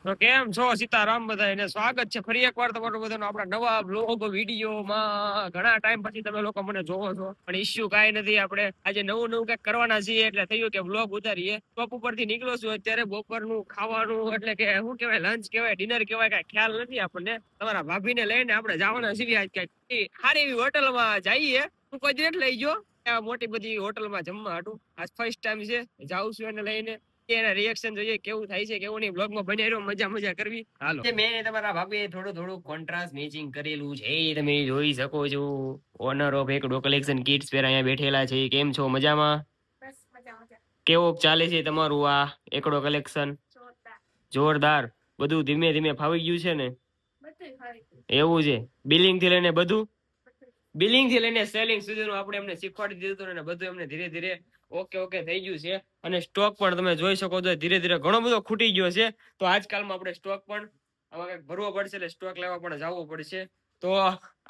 તો કેમ છો સીતારામ બધાને સ્વાગત છે ફરી એકવાર તમારું બધાનો આપણા નવા બ્લોગ વિડીયોમાં. ઘણા ટાઈમ પછી તમે લોકો મને જોવો છો, પણ ઇશ્યુ કાંઈ નથી. આપણે આજે નવું નવું કંઈક કરવાના છીએ એટલે થયું કે બ્લોગ ઉતારીએ. ટોપ ઉપરથી નીકળો છું અત્યારે. બપોરનું ખાવાનું એટલે કે શું કહેવાય, લંચ કહેવાય, ડિનર કહેવાય, કઈ ખ્યાલ નથી આપણને. તમારા ભાભીને લઈને આપણે જવાના છીએ આજ કઈક સારી એવી હોટલમાં જઈએ. હું કોઈ દિન લઈ ગયો મોટી બધી હોટલમાં જમવા હાટું. આજ ફર્સ્ટ ટાઈમ છે, જાઉં છું એને લઈને. એના રિએક્શન જોઈએ કેવું થાય છે કેવું નહીં. બ્લોગમાં બન્યા રહ્યો, મજા કરવી. હાલો, મેં તમારા ભાભીએ થોડું થોડું કોન્ટ્રાસ્ટ મેચિંગ કરેલું છે, તમે જોઈ શકો છો. ઓનર ઓફ એકડો કલેક્શન કિડ્સ પેર અહીંયા બેઠેલા છે. કેમ છો, મજામાં? કેવો ચાલે છે તમારું આ એકડો કલેક્શન? જોરદાર. બધું ધીમે ધીમે ફાવી ગયું છે ને? એવું છે? બિલિંગ થી લઈને બધું, બિલિંગ થી લઈને સેલિંગ સુધીનું આપણે એમને શીખવાડી દીધું હતું ને બધું એમને ધીરે ધીરે ઓકે થઈ ગયું છે. અને સ્ટોક પણ તમે જોઈ શકો છો ધીરે ધીરે ઘણો બધો ખૂટી ગયો છે. તો આજકાલમાં આપણે સ્ટોક પણ આમાં કંઈક ભરવો પડશે, એટલે સ્ટોક લેવા પણ જવું પડશે. તો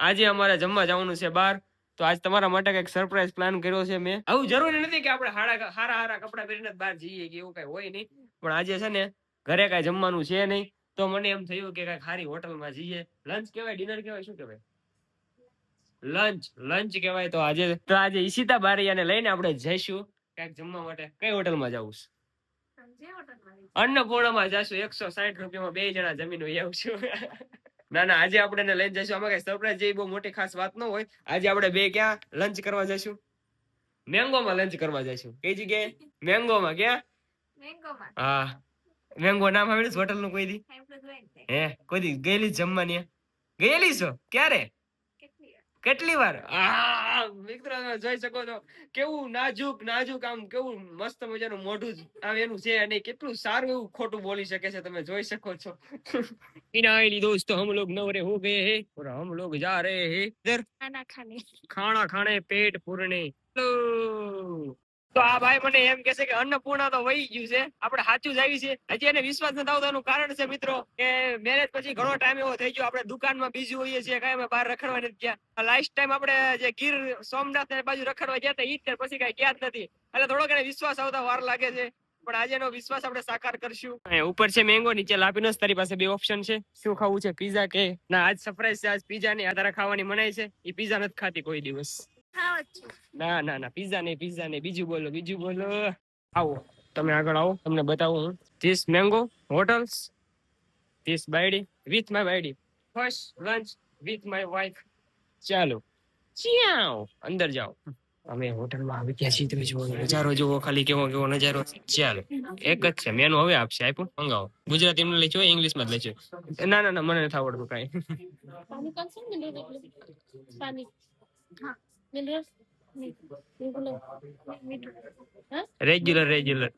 આજે અમારે જમવા જવાનું છે બહાર. તો આજ તમારા માટે કંઈક સરપ્રાઈઝ પ્લાન કર્યો છે મેં. આવું જરૂરી નથી કે આપણે હારા કપડા પહેરીને બહાર જઈએ કે એવું કઈ હોય નહીં. પણ આજે છે ને ઘરે કઈ જમવાનું છે નહીં, તો મને એમ થયું કે કઈ સારી હોટલમાં જઈએ. લંચ કહેવાય, ડિનર કહેવાય, શું કહેવાય? લંચ કહેવાય. તો આજે ઈશિતા બારીયાને લઈને આપણે જઈશું ક્યાંક જમવા માટે. કઈ હોટલમાં જવું છે? અન્નપૂર્ણામાં જશું. 160 રૂપિયામાં બે જણા જમીન વહી આવશું. ના ના, આજે આપણે એને લઈને જઈશું. આમાં કઈ સરપ્રાઈઝ જેવી બહુ મોટી ખાસ વાત ન હોય. આજે આપણે બે ક્યાં લંચ કરવા જઈશું? મેંગોમાં લંચ કરવા જઈશું. કઈ જગ્યાએ? મેંગોમાં. ક્યાં? હા, મેંગો નામ સાંભળ્યું છે હોટલ નું કોઈ દી? હે, કોઈ દી ગયેલી જમવાની? ગયેલી છો? ક્યારે? કેટલી વાર? મિત્રો જોઈ શકો છો કેવું નાજુક નાજુક, આમ કેવું મસ્ત મજાનું મોઢું આમ એનું છે, અને કેટલું સારું એવું ખોટું બોલી શકે છે, તમે જોઈ શકો છો. ફિનાइली दोस्तों, हम लोग नवरे हो गए हैं और हम लोग जा रहे हैं इधर खाना खाने पेट पूरने. હેલો. તો આ ભાઈ મને એમ કે છે કે અન્નપૂર્ણા તો વહી ગયું છે, આપણે સાચું જ આવી છે. હજી એને વિશ્વાસ નથી આવતો. એનું કારણ છે મિત્રો કે મેરેજ પછી ઘણો ટાઈમ એવો થઈ ગયો, આપણે દુકાનમાં બીજી હોઈએ છીએ, કઈ અમે બહાર રખડવા નથી ગયા. લાસ્ટ ટાઈમ આપણે જે ગીર સોમનાથ ને બાજુ રખડવા ગયા હતા ઈ જ પછી કઈ ગયા જ નથી. એટલે થોડોક એને વિશ્વાસ આવતા વાર લાગે છે, પણ આજે એનો વિશ્વાસ આપણે સાકાર કરશું. ઉપર છે મેંગો, નીચે લાપીનોસ. તારી પાસે બે ઓપ્શન છે, શું ખાવું છે, પીઝા કે ના? આજ સરપ્રાઈઝ છે, આજ પીઝા નહીં. આ તારા ખાવાની મનાય છે. એ પીઝા નથી ખાતી કોઈ દિવસ. ના ના ના, પીઝા નહીં. બીજું બોલો, બીજું બોલો. આવો, તમે આગળ આવો, તમને બતાવું હું. ધીસ મેંગો હોટલ્સ, ધીસ બાયડી વિથ માય બાયડી. First lunch with my wife. ચાલો, ચાઓ અંદર જાઓ. અમે હોટલમાં આવી ગયા છીએ. તમે જુઓ નજારો, જુઓ ખાલી કેવો કેવો નજારો. ચાલો, એક જ છે મેનુ. હવે આપશે, આપ્યું, મંગાવો. ગુજરાતી એમને લઈ ઇંગ્લિશમાં જ લઈ. ના ના ના, મને નથી આવડતું કાંઈ. રેગ્યુલર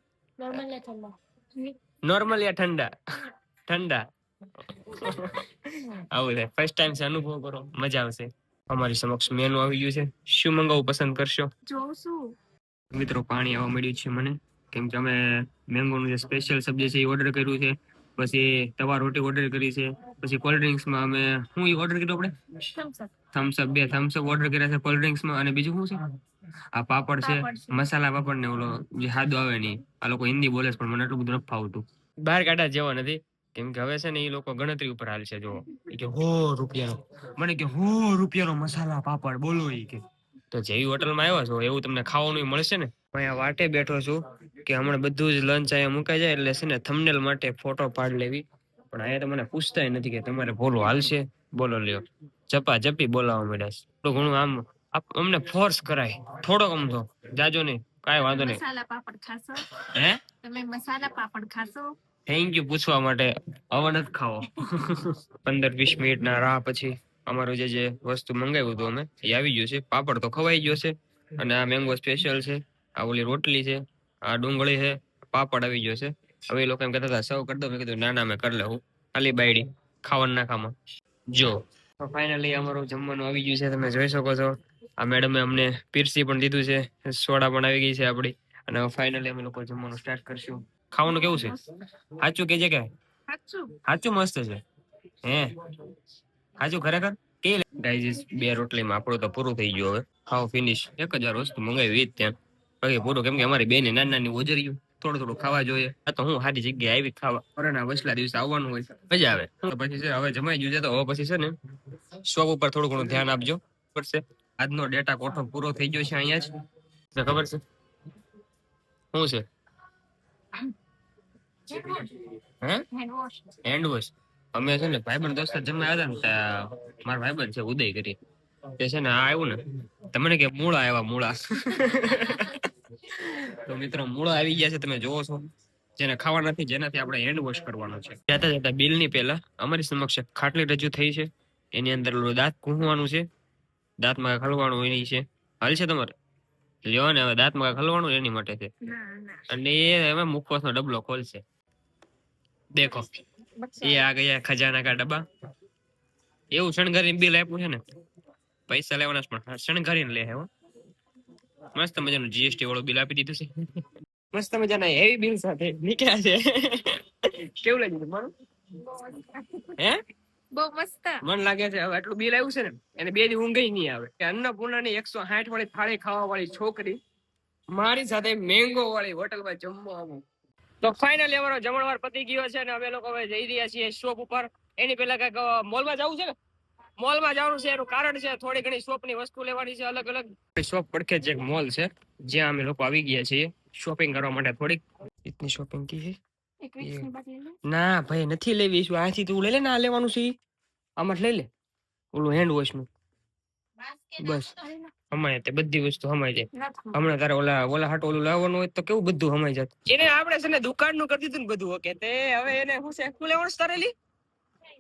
નોર્મલ યા ઠંડા? ઠંડા. આવું છે, ફર્સ્ટ ટાઈમ છે, અનુભવ કરો, મજા આવશે. અમારી સમક્ષ મેનુ આવી ગયું છે. શું મંગાવવું પસંદ કરશો? મિત્રો પાણી આવવા મળ્યું છે મને, કેમ કે અમે મેંગોનું જે સ્પેશિયલ સબ્જી છે એ ઓર્ડર કર્યું છે. પછી તવા રોટી ઓર્ડર કરી છે. પછી કોલ્ડ ડ્રિંક્સમાં અમે શું ઓર્ડર કર્યું? આપણે થમ્સઅપ, બે થમ્સઅપ ઓર્ડર કર્યા છે કોલ્ડ ડ્રિંક્સમાં. અને બીજું શું છે? આ પાપડ છે, મસાલા પાપડ ને ઓલો જે સાદો આવે નહીં. આ લોકો હિન્દી બોલે છે, પણ મને એટલું બધું નથી ફાવતું. બહાર કાઢા જેવા નથી, કેમ કે હવે છે ને એ લોકો ગણતરી ઉપર હાલ છે. જો કે 100 રૂપિયાનો, મને કે 100 રૂપિયાનો મસાલા પાપડ, બોલો. એ કે તો જેવી હોટલમાં આવ્યા છો એવું તમને ખાવાનું મળશે ને. અહીંયા વાટે બેઠો છું કે હમણાં બધું જ લંચ અહીંયા મુકાઈ જાય એટલે છે ને થંબનેલ માટે ફોટો પાડ લેવી. પણ અહીંયા તો મને પૂછતા નથી કે તમારે બોલો હાલશે. બોલો લ્યો, ચપા ચપી બોલાવવા મળ્યા છે. થોડું ઘણું આમ અમને ફોર્સ કરાય, થોડોક અમથો, જાજો નહીં, કાંઈ વાંધો નહીં. મસાલા પાપડ ખાશો? હે, તમે મસાલા પાપડ ખાશો? થેન્ક યુ પૂછવા માટે. હવે નથી ખાવો. 15-20 મિનિટના રાહ પછી અમારું જે વસ્તુ મંગાવ્યું હતું અમે એ આવી ગયું છે. પાપડ તો ખવાઈ ગયો છે. અને આ મેંગો સ્પેશિયલ છે. આ ઓલી રોટલી છે, આ ડુંગળી છે, પાપડ આવી ગયો છે. હવે એ લોકો એમ કહેતા હતા સર્વ કરી દો. મેં કીધું ના ના, મેં કરી લઉં. ખાલી બાયડી ખાવાનું ના ખામાં. જો ફાઇનલી અમારું જમવાનું આવી ગયું છે, તમે જોઈ શકો છો. આ મેડમે અમને પીરસી પણ દીધું છે, સોડા પણ આવી ગઈ છે આપડી. અને ફાઇનલી અમે લોકો જમવાનું સ્ટાર્ટ કરશું. ખાવાનું કેવું છે? સાચું કે છે કે? સાચું મસ્ત છે. હે, સાચું ખરેખર? કે ગાઈઝ, બે રોટલીમાં આપણું તો પૂરું થઈ ગયું. હવે ખાવ ફિનિશ. 1000 વસ્તુ મંગાવી જ ત્યાં બાકી પૂરું, કેમ કે અમારી બેને નાની નાની ઓજર્યું થોડું થોડું ખાવા જોઈએ. આ તો હું સારી જગ્યાએ આવી ખાવા. કોરોના વસલા દિવસે આવવાનું હોય મજા આવે. તો પછી છે હવે જમાઈ ગયું છે તો હવે પછી છે ને શોપ ઉપર થોડું ઘણું ધ્યાન આપજો. પડશે આજનો ડેટા કોઠો પૂરો થઈ ગયો છે અહીંયા જ તો ખબર છે શું છે હે હેન્ડ વોશ. અમે છે ને ભાઈબંધ દોસ્ત જમવા આવ્યા હતા ને ત્યાં મારા ભાઈબંધ છે ઉદય કરી તે છે ને આ આવ્યું ને તમને કે મૂળા આવ્યા મૂળા તો મિત્રો મૂળા આવી ગયા છે તમે જોવો છો જેને ખાવા નથી જેનાથી આપણે હેન્ડ વોશ કરવાનો છે. જતા જતા બિલ ની પહેલા અમારી સમક્ષ ખાટલી રજૂ થઈ છે એની અંદર દાંત કૂહવાનું છે દાંતમાં ખલવાનું એની છે હાલ છે તમારે લ્યો ને હવે દાંતમાં ખલવાનું એની માટે છે અને એ હવે મુખવાસનો ડબલો ખોલશે દેખો એ આ ગયા ખજાના કા ડબ્બા એવું શણગારીને બિલ આપ્યું છે ને પૈસા લેવાના પણ શણગારીને લે હે હો મસ્ત મજાનું જીએસટી વાળું બિલ આપી દીધું છે મસ્ત મજાના હેવી બિલ સાથે નીકળ્યા છે કેવું લાગ્યું તમારું હે બહુ મસ્ત મન લાગે છે હવે આટલું બિલ આવ્યું છે ને એને 2 દી ઊંઘ નહીં આવે કે અન્નપૂર્ણાની 160 વાળી થાળી ખાવા વાળી છોકરી મારી સાથે મેંગો વાળી હોટલમાં જમવા આવું તો ફાઇનલી અમારો જમણવાર પતી ગયો છે અને અમે લોકો હવે જઈ રહ્યા છીએ શોપ ઉપર એની પહેલા કઈક મોલમાં જવું છે ને મોલમાં જવાનું છે એનું કારણ છે થોડી ઘણી શોપની વસ્તુ લેવાની છે અલગ અલગ શોપ પડખે જ એક મોલ છે જ્યાં અમે લોકો આવી ગયા છીએ શોપિંગ કરવા માટે થોડીક ઇતની શોપિંગ કી છે ના ભાઈ નથી લેવી શું આથી તું લઈ લે ને આ લેવાનું છે આમાં લઈ લે ઓલું હેન્ડ વોશ નું બસ હમાય તે બધી વસ્તુ હમાય જાય હમણાં તારે ઓલા હાટ ઓલું લાવવાનું હોય તો કેવું બધું હમાય જાય એને આપણે છે ને દુકાન નું કરી દીધું ને બધું ઓકે તે હવે એને શું છે શું લેવાનું તારેલી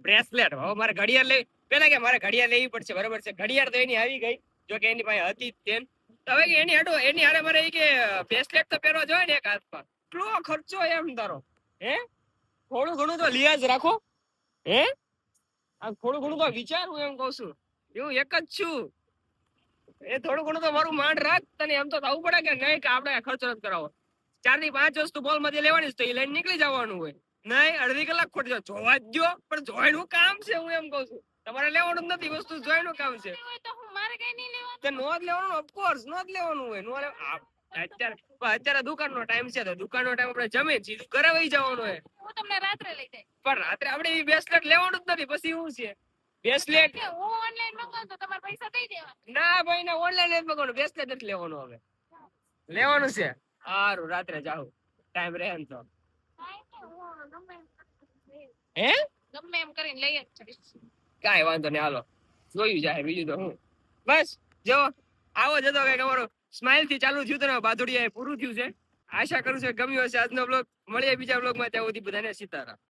બ્રેસલેટ હવે મારે ઘડિયાળ લઈ પેલા કે મારે ઘડિયાળ લેવી પડશે બરાબર છે ઘડિયાળ તો એની આવી ગઈ જો કે એની પાસે હતી તેન હવે એની હાટો એની હારે મારે કે બ્રેસલેટ તો પહેરવા જોઈએ ને એક હાથમાં કેટલો ખર્ચો એમ તારો હે થોડું ઘણું તો લિયાજ રાખો હે આ થોડું ઘણું તો વિચારું એમ કઉ છું હું એક જ છું એ થોડું ઘણું તો મારું માંડ રાખ તને એમ તો થવું પડે કે નહીં કે આપણે ખર્ચો નથી કરાવો 4 થી 5 વસ્તુ મોલ માંથી લેવાની તો એ લઈને નીકળી જવાનું હોય નહીં અડધી કલાક ખોટ જોવા જ જો પણ જોઈનું કામ છે હું એમ કઉ છું તમારે લેવાનું જ નથી વસ્તુ જોઈનું કામ છે નો જ લેવાનું ઓફકોર્સ નો જ લેવાનું હોય નો અત્યારે દુકાન નો ટાઈમ છે તો દુકાન નો ટાઈમ આપણે જમે સીધું ઘરે વહી જવાનું હોય હું તમને રાત્રે લઈ જાય પણ રાત્રે આપણે એ બ્રેસલેટ લેવાનું જ નથી પછી શું છે બ્રેસલેટ હું ઓનલાઈન મંગાવું તો તમારે પૈસા દઈ દેવા ના ભાઈ ના ઓનલાઈન જ મંગાવવાનું બ્રેસલેટ નથી લેવાનું હવે લેવાનું છે સારું રાત્રે જાવ ટાઈમ રહે ને તો હે ગમે એમ કરીને લઈ જ કાંઈ વાંધો નહીં હાલો જોયું જાય બીજું તો હું બસ જો આવો જતો કઈક અમારો સ્માઇલ થી ચાલુ થયું તો બાધોડિયા પૂરું થયું છે આશા કરું છું ગમ્યું હશે આજનો બ્લોગ મળીએ બીજા બ્લોગમાં ત્યાં સુધી બધાને સીતારામ